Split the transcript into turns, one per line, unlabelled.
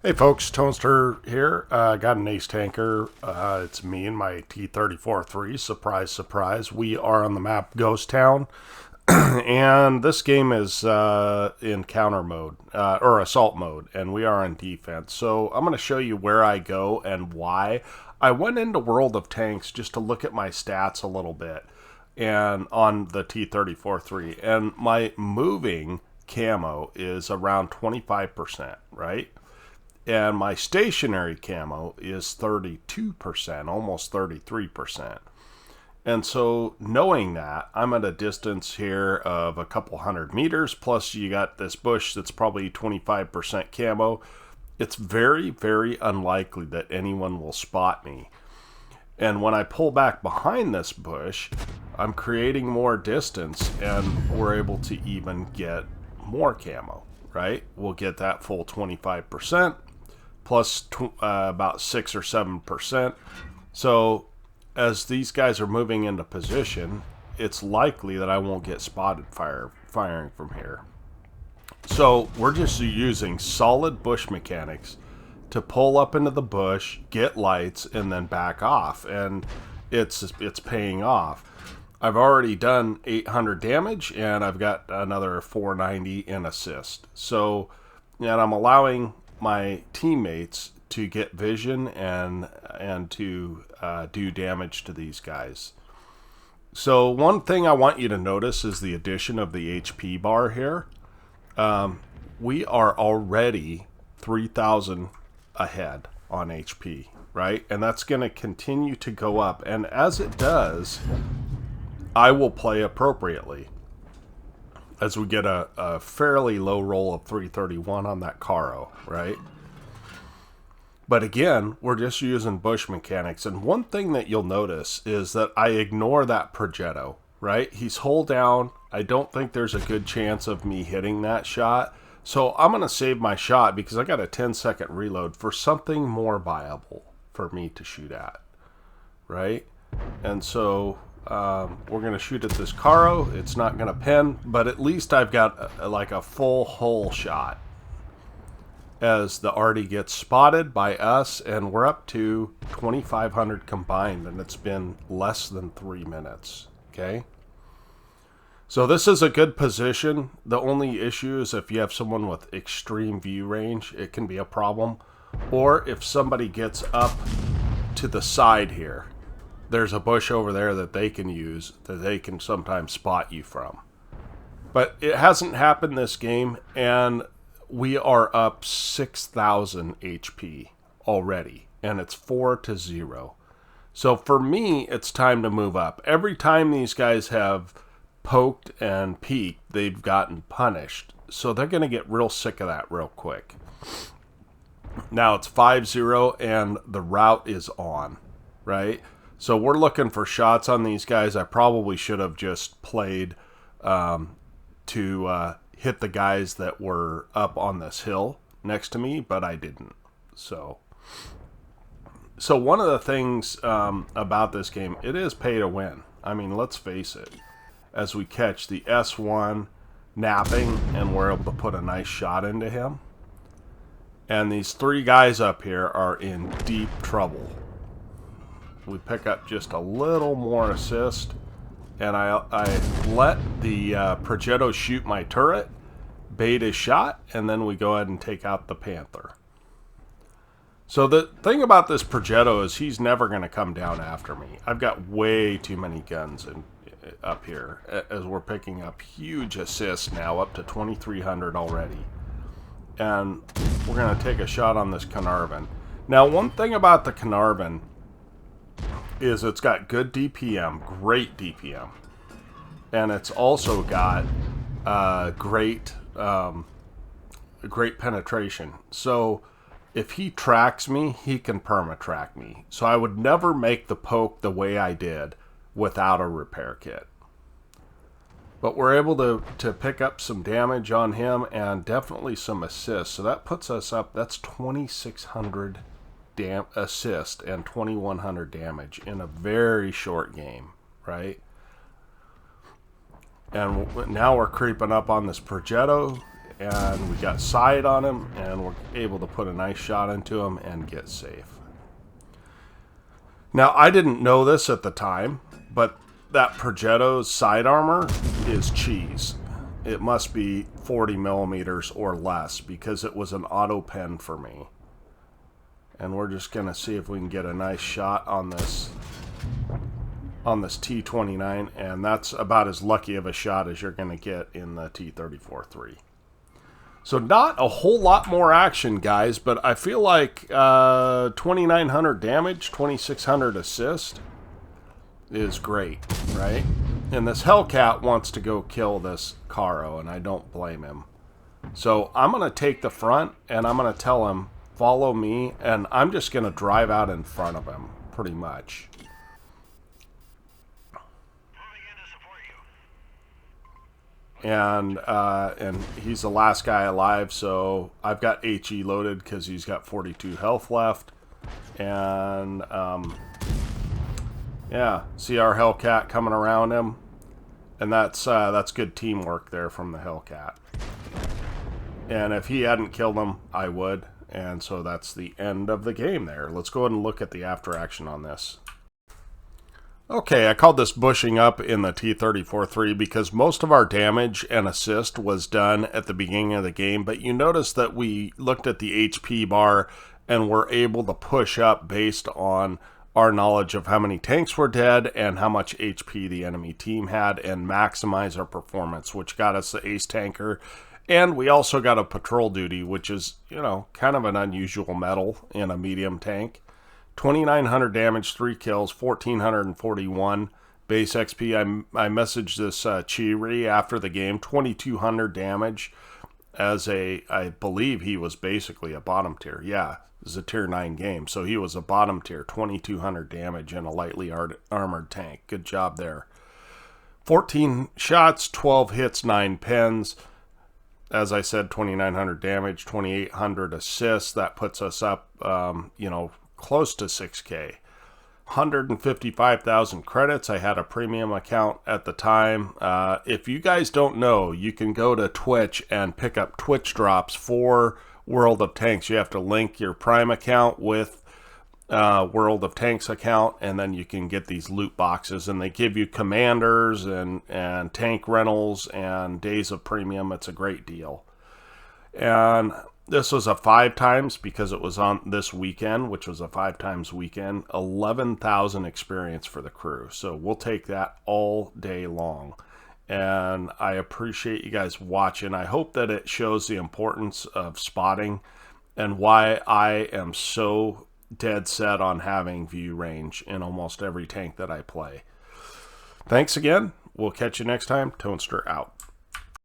Hey folks, Toaster here. Got an ace tanker. It's me and my T-34-3. Surprise, surprise. We are on the map Ghost Town. And this game is in counter mode, or assault mode, and we are on defense. So I'm going to show you where I go and why. I went into World of Tanks just to look at my stats a little bit and on the T-34-3. And my moving camo is around 25%, right? And my stationary camo is 32%, almost 33%. And so knowing that, I'm at a distance here of a couple hundred meters, plus you got this bush that's probably 25% camo. It's very, very unlikely that anyone will spot me. And when I pull back behind this bush, I'm creating more distance and we're able to even get more camo, right? We'll get that full 25% plus about 6 or 7%. So as these guys are moving into position, it's likely that I won't get spotted firing from here. So we're just using solid bush mechanics to pull up into the bush, get lights, and then back off. And it's paying off. I've already done 800 damage, and I've got another 490 in assist. So, and I'm allowing my teammates to get vision and to do damage to these guys. So one thing I want you to notice is the addition of the HP bar here. We are already 3,000 ahead on HP, right? And that's going to continue to go up. And as it does, I will play appropriately as we get a fairly low roll of 331 on that Caro, right? But again, we're just using bush mechanics. And one thing that you'll notice is that I ignore that Progetto, right? He's hull down. I don't think there's a good chance of me hitting that shot. So I'm going to save my shot because I got a 10-second reload for something more viable for me to shoot at, right? And so we're going to shoot at this Caro. It's not going to pen, but at least I've got like a full hull shot as the Artie gets spotted by us, and we're up to 2,500 combined, and it's been less than 3 minutes, okay? So this is a good position. The only issue is if you have someone with extreme view range, it can be a problem. Or if somebody gets up to the side here, there's a bush over there that they can use, that they can sometimes spot you from. But it hasn't happened this game, and we are up 6,000 HP already, and it's 4-0. So for me, it's time to move up. Every time these guys have poked and peeked, they've gotten punished. So they're going to get real sick of that real quick. Now it's 5-0, and the route is on, right? So we're looking for shots on these guys. I probably should have just played to hit the guys that were up on this hill next to me, but I didn't. So one of the things about this game, it is pay to win. I mean, let's face it. As we catch the S1 napping, and we're able to put a nice shot into him. And these three guys up here are in deep trouble. We pick up just a little more assist, and I let the Progetto shoot my turret, bait his shot, and then we go ahead and take out the Panther. So the thing about this Progetto is he's never going to come down after me. I've got way too many guns up here as we're picking up huge assists now, up to 2,300 already. And we're going to take a shot on this Carnarvon. Now, one thing about the Carnarvon is it's got good DPM, great DPM. And it's also got great penetration. So if he tracks me, he can perma-track me. So I would never make the poke the way I did without a repair kit. But we're able to pick up some damage on him and definitely some assists. So that puts us up, that's 2,600 assist and 2,100 damage in a very short game, right? And now we're creeping up on this Progetto, and we got sight on him, and we're able to put a nice shot into him and get safe. Now, I didn't know this at the time, but that Progetto's side armor is cheese. It must be 40 millimeters or less because it was an auto pen for me. And we're just going to see if we can get a nice shot on this T-29, and that's about as lucky of a shot as you're going to get in the T-34-3. So not a whole lot more action, guys, but I feel like 2,900 damage, 2,600 assist is great, right? And this Hellcat wants to go kill this Caro, and I don't blame him. So I'm going to take the front, and I'm going to tell him, follow me, and I'm just going to drive out in front of him, pretty much. And he's the last guy alive, so I've got HE loaded because he's got 42 health left. And, yeah, see our Hellcat coming around him. And that's good teamwork there from the Hellcat. And if he hadn't killed him, I would. And so that's the end of the game there. Let's go ahead and look at the after action on this. Okay, I called this bushing up in the T-34-3 because most of our damage and assist was done at the beginning of the game, but you notice that we looked at the HP bar and were able to push up based on our knowledge of how many tanks were dead and how much HP the enemy team had and maximize our performance, which got us the ace tanker. And we also got a patrol duty, which is, you know, kind of an unusual medal in a medium tank. 2,900 damage, 3 kills, 1,441 base XP. I messaged this Chiri after the game, 2,200 damage as I believe he was basically a bottom tier. Yeah, this is a tier 9 game, so he was a bottom tier, 2,200 damage in a lightly armored tank. Good job there. 14 shots, 12 hits, 9 pens. As I said, 2,900 damage, 2,800 assists. That puts us up, you know, close to 6K. 155,000 credits. I had a premium account at the time. If you guys don't know, you can go to Twitch and pick up Twitch drops for World of Tanks. You have to link your Prime account with World of Tanks account, and then you can get these loot boxes, and they give you commanders and tank rentals and days of premium. It's a great deal. And this was a 5 times because it was on this weekend, which was a 5 times weekend. 11,000 experience for the crew. So we'll take that all day long. And I appreciate you guys watching. I hope that it shows the importance of spotting and why I am so dead set on having view range in almost every tank that I play. Thanks again. We'll catch you next time. Toaster out.